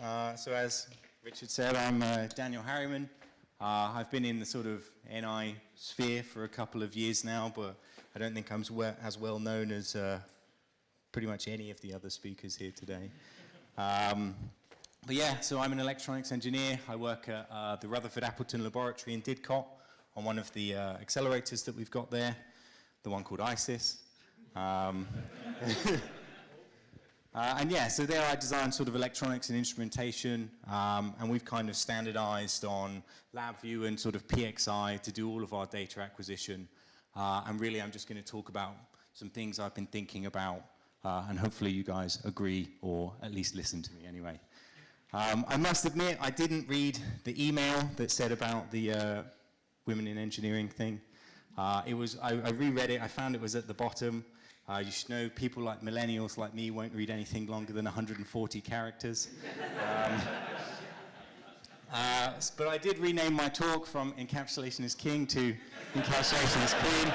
So as Richard said, I'm Daniel Harryman. I've been in the sort of NI sphere for a couple of years now, but I don't think I'm as well known as pretty much any of the other speakers here today. But yeah, so I'm an electronics engineer. I work at the Rutherford Appleton Laboratory in Didcot on one of the accelerators that we've got there, the one called ISIS. And yeah, so there I design sort of electronics and instrumentation, and we've kind of standardized on LabVIEW and sort of PXI to do all of our data acquisition. And really I'm just going to talk about some things I've been thinking about, and hopefully you guys agree or at least listen to me anyway. I must admit I didn't read the email that said about the Women in Engineering thing. I reread it, I found it was at the bottom. You should know people like millennials like me won't read anything longer than 140 characters. But I did rename my talk from Encapsulation is King to Encapsulation is Queen.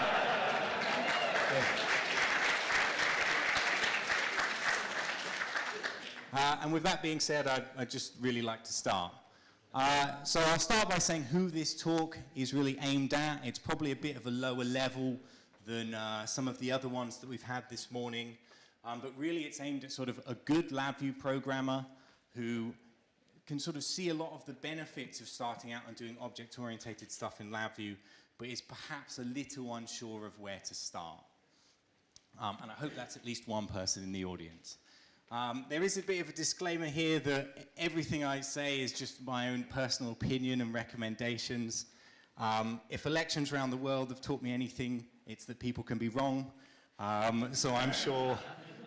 And with that being said, I'd just really like to start. So I'll start by saying who this talk is really aimed at. It's probably a bit of a lower level than some of the other ones that we've had this morning. But really it's aimed at sort of a good LabVIEW programmer who can sort of see a lot of the benefits of starting out and doing object-oriented stuff in LabVIEW, but is perhaps a little unsure of where to start. And I hope that's at least one person in the audience. There is a bit of a disclaimer here that everything I say is just my own personal opinion and recommendations. If elections around the world have taught me anything, it's that people can be wrong. So I'm sure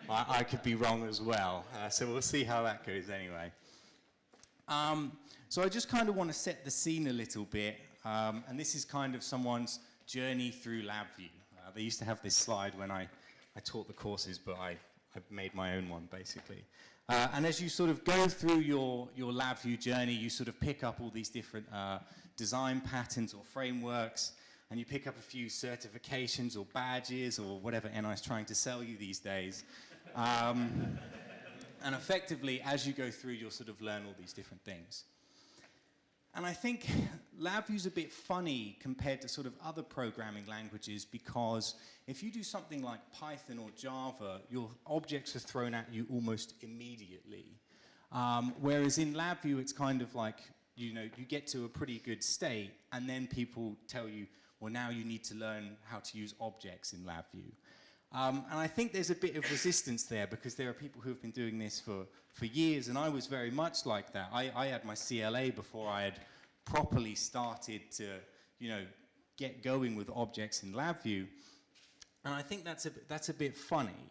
I could be wrong as well. So we'll see how that goes anyway. So I just kind of want to set the scene a little bit. And this is kind of someone's journey through LabVIEW. They used to have this slide when I taught the courses, but I've made my own one, basically. And as you sort of go through your LabVIEW journey, you sort of pick up all these different design patterns or frameworks, and you pick up a few certifications or badges or whatever NI is trying to sell you these days. And effectively, as you go through, you'll sort of learn all these different things. And I think LabVIEW's a bit funny compared to sort of other programming languages, because if you do something like Python or Java, your objects are thrown at you almost immediately. Whereas in LabVIEW, it's kind of like, you know, you get to a pretty good state, and then people tell you, well, now you need to learn how to use objects in LabVIEW. And I think there's a bit of resistance there, because there are people who have been doing this for years, and I was very much like that. I had my CLA before I had properly started to, you know, get going with objects in LabVIEW. And I think that's a bit funny.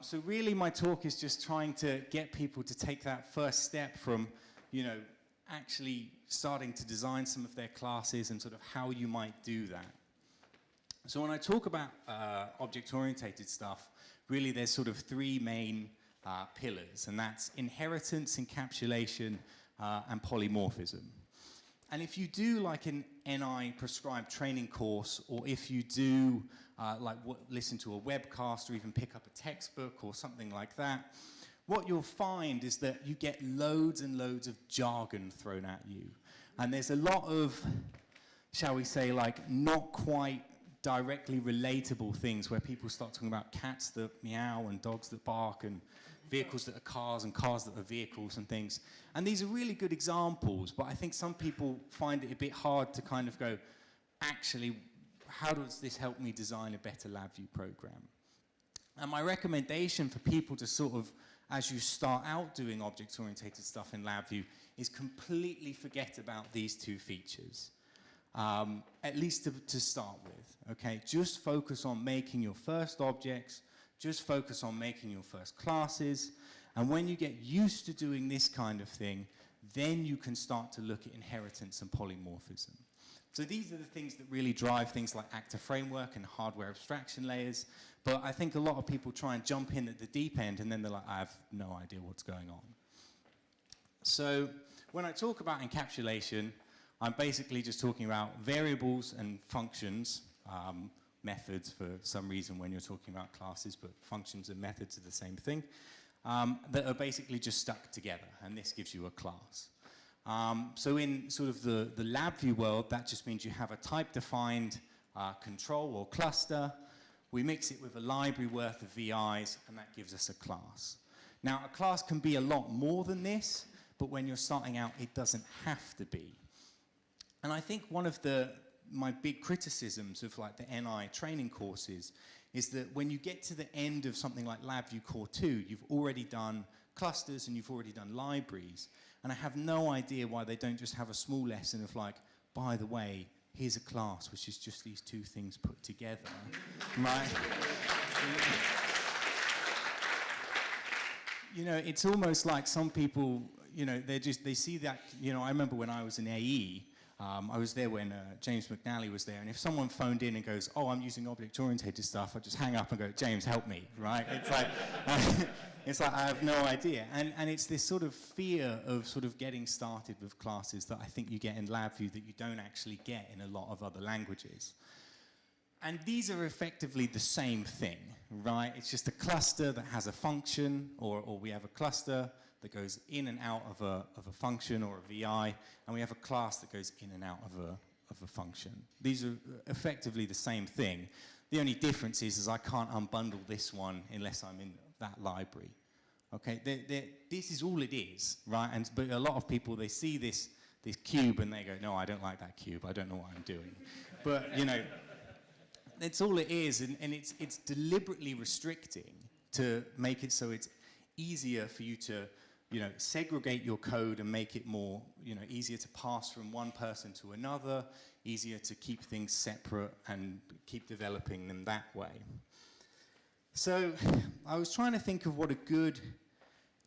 So really my talk is just trying to get people to take that first step from, you know, actually starting to design some of their classes and sort of how you might do that. So when I talk about object-oriented stuff, really there's sort of three main pillars, and that's inheritance, encapsulation, and polymorphism. And if you do like an NI prescribed training course, or if you do listen to a webcast or even pick up a textbook or something like that, what you'll find is that you get loads and loads of jargon thrown at you. And there's a lot of, shall we say, like not quite directly relatable things where people start talking about cats that meow and dogs that bark and vehicles that are cars and cars that are vehicles and things. And these are really good examples, but I think some people find it a bit hard to kind of go, actually, how does this help me design a better LabVIEW program? And my recommendation for people to sort of, as you start out doing object-oriented stuff in LabVIEW, is completely forget about these two features. At least to start with, okay? Just focus on making your first objects, just focus on making your first classes, and when you get used to doing this kind of thing, then you can start to look at inheritance and polymorphism. So these are the things that really drive things like actor framework and hardware abstraction layers, but I think a lot of people try and jump in at the deep end, and then they're like, I have no idea what's going on. So when I talk about encapsulation, I'm basically just talking about variables and functions, methods for some reason when you're talking about classes, but functions and methods are the same thing. that are basically just stuck together, and this gives you a class. So in sort of the LabVIEW world, that just means you have a type-defined control or cluster. We mix it with a library worth of VIs, and that gives us a class. Now, a class can be a lot more than this, but when you're starting out, it doesn't have to be. And I think one of my big criticisms of like the NI training courses is that when you get to the end of something like LabVIEW Core 2, you've already done clusters and you've already done libraries. And I have no idea why they don't just have a small lesson of like, by the way, here's a class which is just these two things put together, right? You know, it's almost like some people, you know, they see that, you know, I remember when I was in AE, I was there when James McNally was there, and if someone phoned in and goes, oh, I'm using object-oriented stuff, I'd just hang up and go, James, help me, right? It's like, it's like I have no idea. And it's this sort of fear of sort of getting started with classes that I think you get in LabVIEW that you don't actually get in a lot of other languages. And these are effectively the same thing, right? It's just a cluster that has a function, or we have a cluster that goes in and out of a function or a VI, and we have a class that goes in and out of a function. These are effectively the same thing. The only difference is I can't unbundle this one unless I'm in that library. Okay, this is all it is, right? But a lot of people, they see this cube and they go, no, I don't like that cube, I don't know what I'm doing. But, you know, that's all it is, and it's deliberately restricting to make it so it's easier for you to, you know, segregate your code and make it more, you know, easier to pass from one person to another, easier to keep things separate and keep developing them that way. So I was trying to think of what a good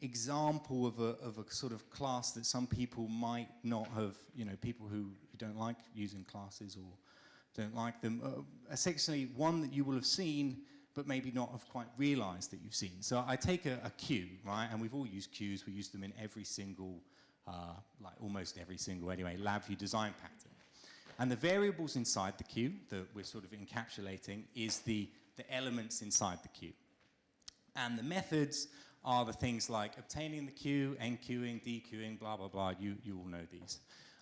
example of a sort of class that some people might not have, you know, people who don't like using classes or don't like them, essentially one that you will have seen but maybe not have quite realized that you've seen. So I take a queue, right, and we've all used queues, we use them in every single, like almost every single anyway, LabVIEW design pattern. And the variables inside the queue that we're sort of encapsulating is the elements inside the queue. And the methods are the things like obtaining the queue, enqueuing, dequeuing, blah, blah, blah, you all know these.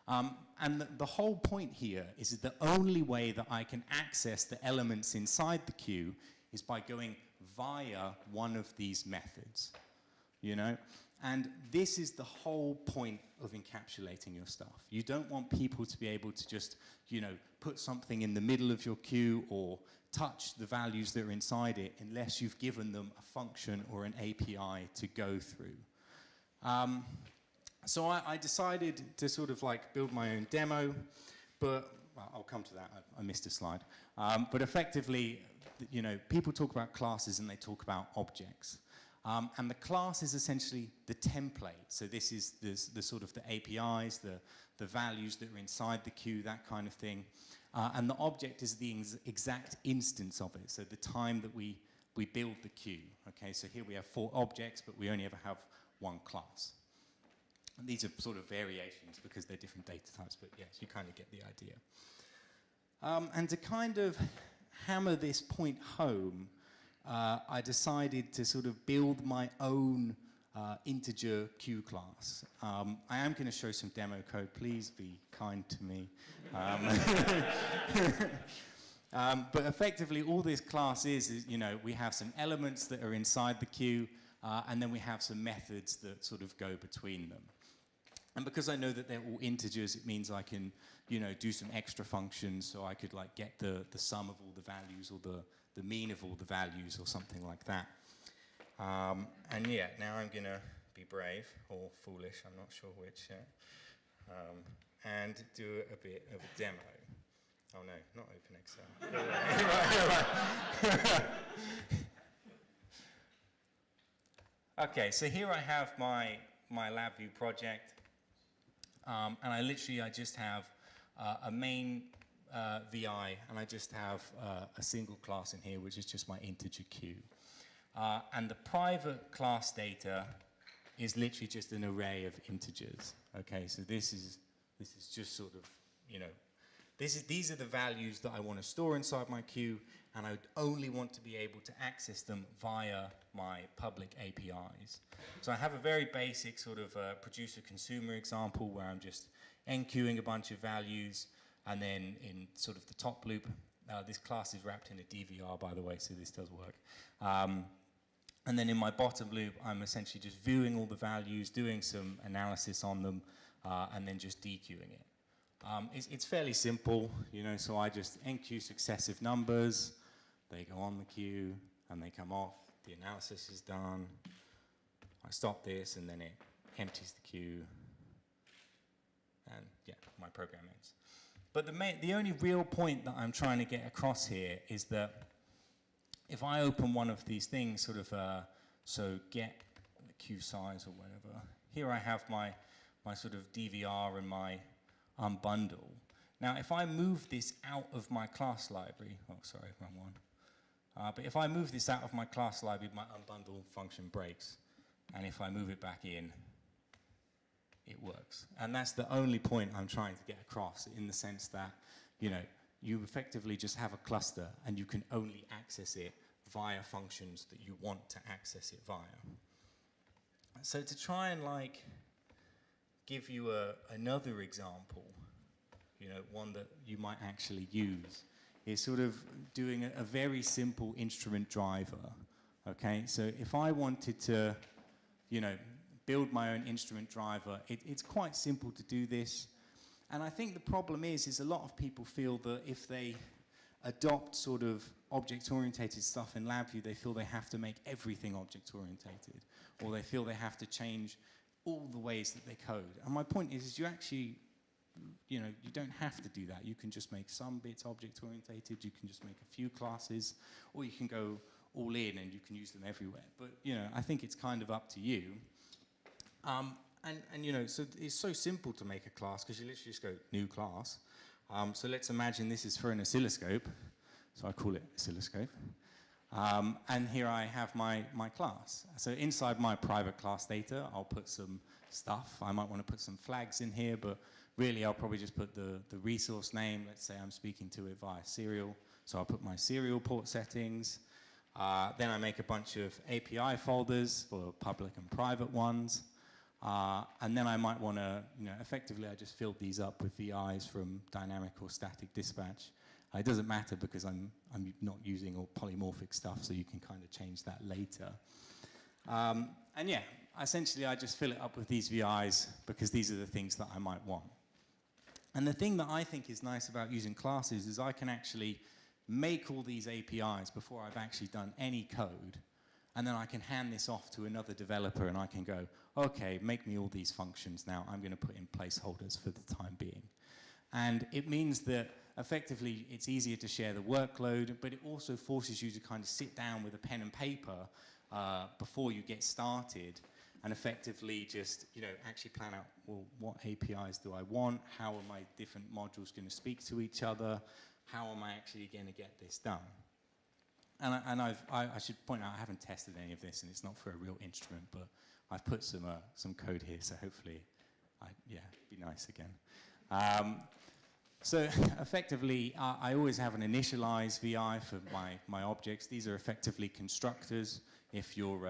And the whole point here is that the only way that I can access the elements inside the queue is by going via one of these methods, you know? And this is the whole point of encapsulating your stuff. You don't want people to be able to just, you know, put something in the middle of your queue or touch the values that are inside it unless you've given them a function or an API to go through. So I decided to sort of like build my own demo, but well, I'll come to that, I missed a slide. But effectively, you know, people talk about classes and they talk about objects. And the class is essentially the template. So this is the sort of the APIs, the values that are inside the queue, that kind of thing. And the object is the exact instance of it. So the time that we build the queue. Okay, so here we have 4 objects, but we only ever have 1 class. And these are sort of variations because they're different data types, but yes, you kind of get the idea. And to kind of hammer this point home, I decided to sort of build my own integer queue class. I am going to show some demo code. Please be kind to me. But effectively, all this class is, you know, we have some elements that are inside the queue, and then we have some methods that sort of go between them. And because I know that they're all integers, it means I can, you know, do some extra functions, so I could like get the sum of all the values or the mean of all the values or something like that. And yeah, now I'm going to be brave or foolish, I'm not sure which, and do a bit of a demo. Oh no, not OpenExcel. Okay, so here I have my LabVIEW project, and I just have a main VI, and I just have a single class in here, which is just my integer queue. And the private class data is literally just an array of integers. Okay, so this is just sort of, you know, these are the values that I want to store inside my queue, and I would only want to be able to access them via my public APIs. So I have a very basic sort of producer-consumer example where I'm just enqueuing a bunch of values, and then in sort of the top loop, this class is wrapped in a DVR, by the way, so this does work. And then in my bottom loop, I'm essentially just viewing all the values, doing some analysis on them, and then just dequeuing it. It's fairly simple, you know, so I just enqueue successive numbers, they go on the queue, and they come off, the analysis is done, I stop this, and then it empties the queue, and yeah, my program ends. But the only real point that I'm trying to get across here is that if I open one of these things, sort of, so get the queue size or whatever, here I have my sort of DVR and my unbundle. Now, if I move this out of my class library, oh, sorry, wrong one. But if I move this out of my class library, my unbundle function breaks. And if I move it back in, it works. And that's the only point I'm trying to get across, in the sense that, you know, you effectively just have a cluster and you can only access it via functions that you want to access it via. So to try and like give you another example, you know, one that you might actually use, is sort of doing a very simple instrument driver, okay? So if I wanted to, you know, build my own instrument driver, it's quite simple to do this. And I think the problem is a lot of people feel that if they adopt sort of object-orientated stuff in LabVIEW, they feel they have to make everything object-orientated, or they feel they have to change all the ways that they code. And my point is you actually, you know, you don't have to do that. You can just make some bits object-orientated, you can just make a few classes, or you can go all in and you can use them everywhere. But, you know, I think it's kind of up to you. And you know, so it's so simple to make a class, because you literally just go new class. So let's imagine this is for an oscilloscope. So I call it oscilloscope. And here I have my class. So inside my private class data, I'll put some stuff. I might want to put some flags in here, but really I'll probably just put the resource name. Let's say I'm speaking to it via serial. So I'll put my serial port settings. Then I make a bunch of API folders for public and private ones. And then I might want to, you know, effectively I just filled these up with VIs from dynamic or static dispatch. It doesn't matter because I'm not using all polymorphic stuff, so you can kind of change that later. And yeah, essentially I just fill it up with these VIs because these are the things that I might want. And the thing that I think is nice about using classes is I can actually make all these APIs before I've actually done any code. And then I can hand this off to another developer and I can go, okay, make me all these functions now. I'm going to put in placeholders for the time being. And it means that effectively it's easier to share the workload, but it also forces you to kind of sit down with a pen and paper before you get started and effectively just, you know, actually plan out, well, what APIs do I want? How are my different modules going to speak to each other? How am I actually going to get this done? And I should point out I haven't tested any of this, and it's not for a real instrument, but I've put some code here, so hopefully, yeah, be nice again. So effectively, I always have an initialize VI for my objects. These are effectively constructors if you're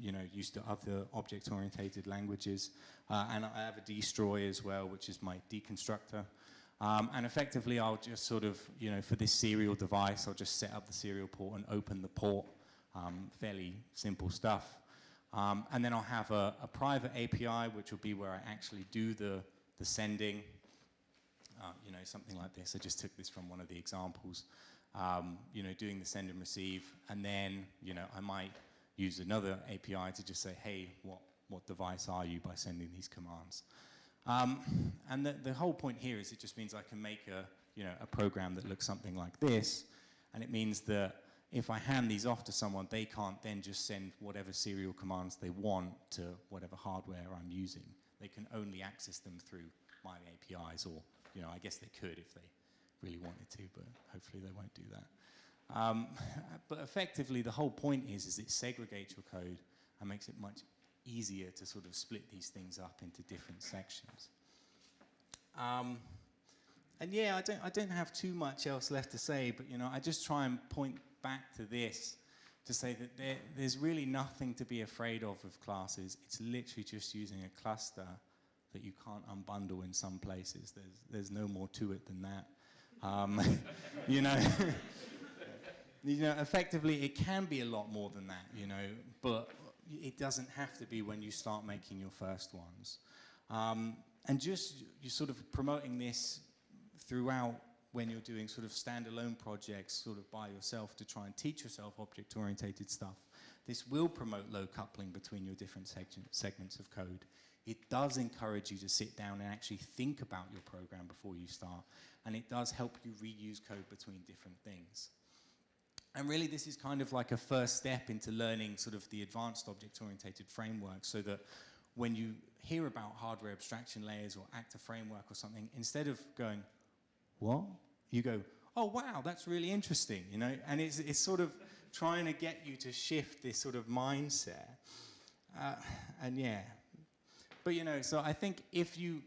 you know, used to other object-oriented languages. And I have a destroy as well, which is my deconstructor. And effectively, I'll just sort of, you know, for this serial device, I'll just set up the serial port and open the port. Fairly simple stuff. And then I'll have a private API, which will be where I actually do the sending. You know, something like this. I just took this from one of the examples. You know, doing the send and receive. And then, you know, I might use another API to just say, hey, what device are you by sending these commands? And the whole point here is it just means I can make a program that looks something like this, and it means that if I hand these off to someone, they can't then just send whatever serial commands they want to whatever hardware I'm using. They can only access them through my APIs, or, you know, I guess they could if they really wanted to, but hopefully they won't do that. But effectively, the whole point is it segregates your code and makes it much easier to sort of split these things up into different sections. And yeah, I don't have too much else left to say, but you know, I just try and point back to this to say that there's really nothing to be afraid of with classes. It's literally just using a cluster that you can't unbundle in some places. There's no more to it than that. You know, you know, effectively it can be a lot more than that, you know, but it doesn't have to be when you start making your first ones. And just you're sort of promoting this throughout when you're doing sort of standalone projects sort of by yourself to try and teach yourself object-oriented stuff. This will promote low coupling between your different segments of code. It does encourage you to sit down and actually think about your program before you start, and it does help you reuse code between different things. And really this is kind of like a first step into learning sort of the advanced object-oriented framework, so that when you hear about hardware abstraction layers or actor framework or something, instead of going, what? You go, oh wow, that's really interesting, you know? And it's sort of trying to get you to shift this sort of mindset. And yeah. But you know, so I think if you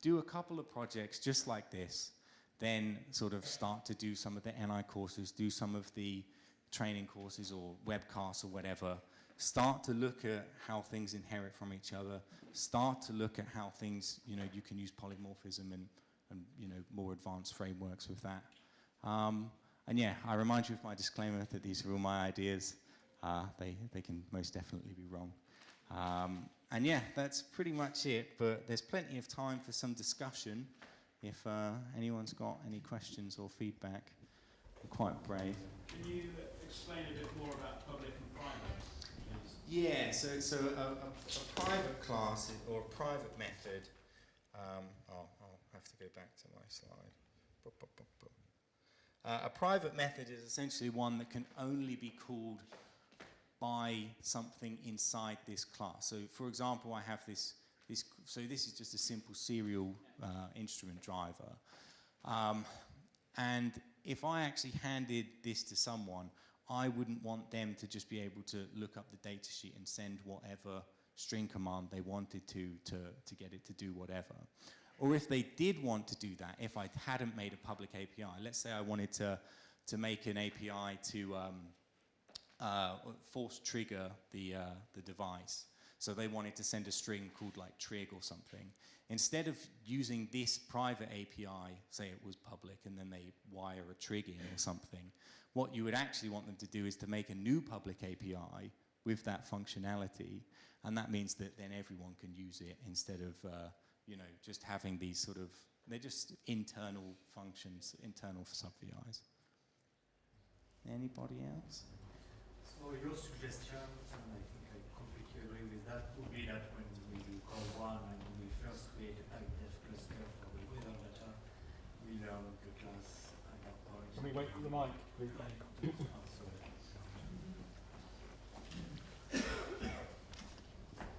do a couple of projects just like this, then sort of start to do some of the NI courses, do some of the training courses or webcasts or whatever, start to look at how things inherit from each other, start to look at how things, you know, you can use polymorphism and you know, more advanced frameworks with that. And yeah, I remind you of my disclaimer that these are all my ideas. They can most definitely be wrong. And yeah, that's pretty much it, but there's plenty of time for some discussion if anyone's got any questions or feedback. I'm quite brave. Can you explain a bit more about public and private, please? Yeah, so a private class or a private method, I'll have to go back to my slide. A private method is essentially one that can only be called by something inside this class. So for example, I have this so this is just a simple serial instrument driver. And if I actually handed this to someone, I wouldn't want them to just be able to look up the datasheet and send whatever string command they wanted to get it to do whatever. Or if they did want to do that, if I hadn't made a public API, let's say I wanted to make an API to force trigger the device. So they wanted to send a string called like trig or something. Instead of using this private API, say it was public, and then they wire a trig in or something, what you would actually want them to do is to make a new public API with that functionality, and that means that then everyone can use it instead of you know, just having these sort of, they're just internal functions, internal sub-VIs. Anybody else? So your suggestion, and I think I completely agree with that, would be that when we call one and we first create a type def cluster for the weather data, we learn the class at that point. Can we wait for the mic, please?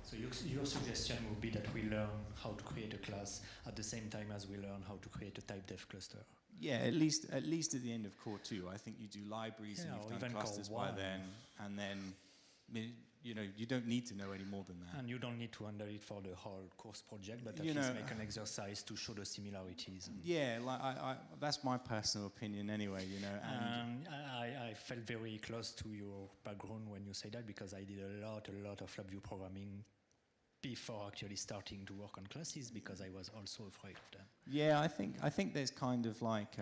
So your suggestion would be that we learn how to create a class at the same time as we learn how to create a type def cluster. Yeah, at least at the end of core 2. I think you do libraries and you've done clusters by then, and then you know, you don't need to know any more than that. And you don't need to handle it for the whole course project, but at least make an exercise to show the similarities. Yeah, like that's my personal opinion anyway, you know. And I felt very close to your background when you say that, because I did a lot of LabVIEW programming before actually starting to work on classes, because I was also afraid of them. Yeah, I think there's kind of like,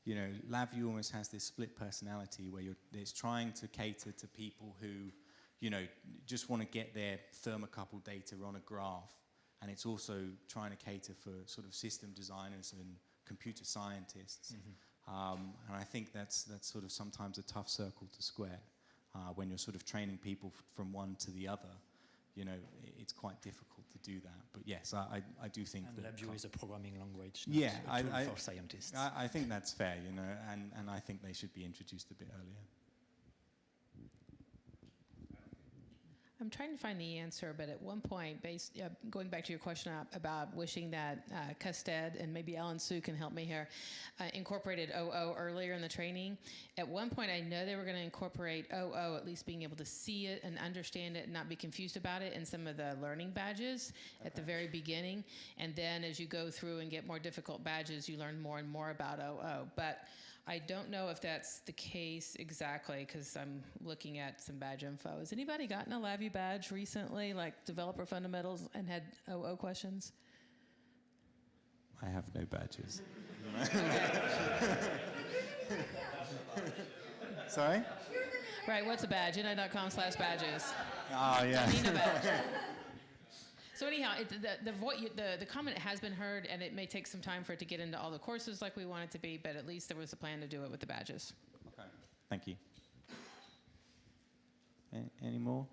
you know, LabVIEW almost has this split personality where it's trying to cater to people who, you know, just want to get their thermocouple data on a graph, and it's also trying to cater for sort of system designers and computer scientists. Mm-hmm. And I think that's sort of sometimes a tough circle to square when you're sort of training people from one to the other. You know, it's quite difficult to do that. But yes, I do think and that LabVIEW is a programming language, yeah, for scientists. I think that's fair, you know, and I think they should be introduced a bit earlier. I'm trying to find the answer, but at one point, going back to your question about wishing that Custed and maybe Alan Sue can help me here, incorporated OO earlier in the training. At one point, I know they were going to incorporate OO, at least being able to see it and understand it and not be confused about it in some of the learning badges at the very beginning. And then as you go through and get more difficult badges, you learn more and more about OO. But I don't know if that's the case exactly, because I'm looking at some badge info. Has anybody gotten a LabVIEW badge recently, like developer fundamentals, and had OO questions? I have no badges. Sorry? Right, what's a badge? NI.com/badges. Oh, yeah. I need a badge. So anyhow, the comment has been heard, and it may take some time for it to get into all the courses like we want it to be, but at least there was a plan to do it with the badges. Okay, thank you. Any more?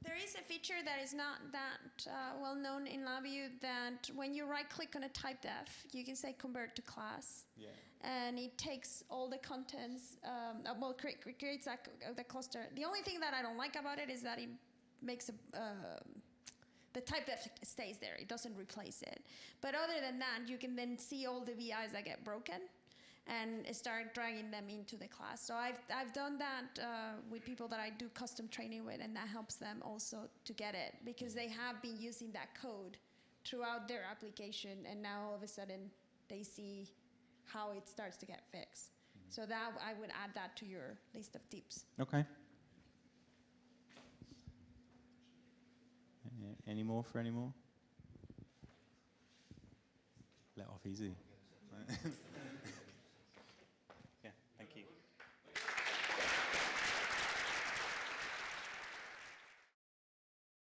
There is a feature that is not that well known in LabVIEW, that when you right-click on a type def, you can say convert to class. Yeah. And it takes all the contents, creates the cluster. The only thing that I don't like about it is that it makes the type def stays there. It doesn't replace it. But other than that, you can then see all the VIs that get broken and start dragging them into the class. So I've done that with people that I do custom training with, and that helps them also to get it, because they have been using that code throughout their application, and now all of a sudden they see how it starts to get fixed. So that I would add that to your list of tips. Okay. Any more for any more? Let off easy.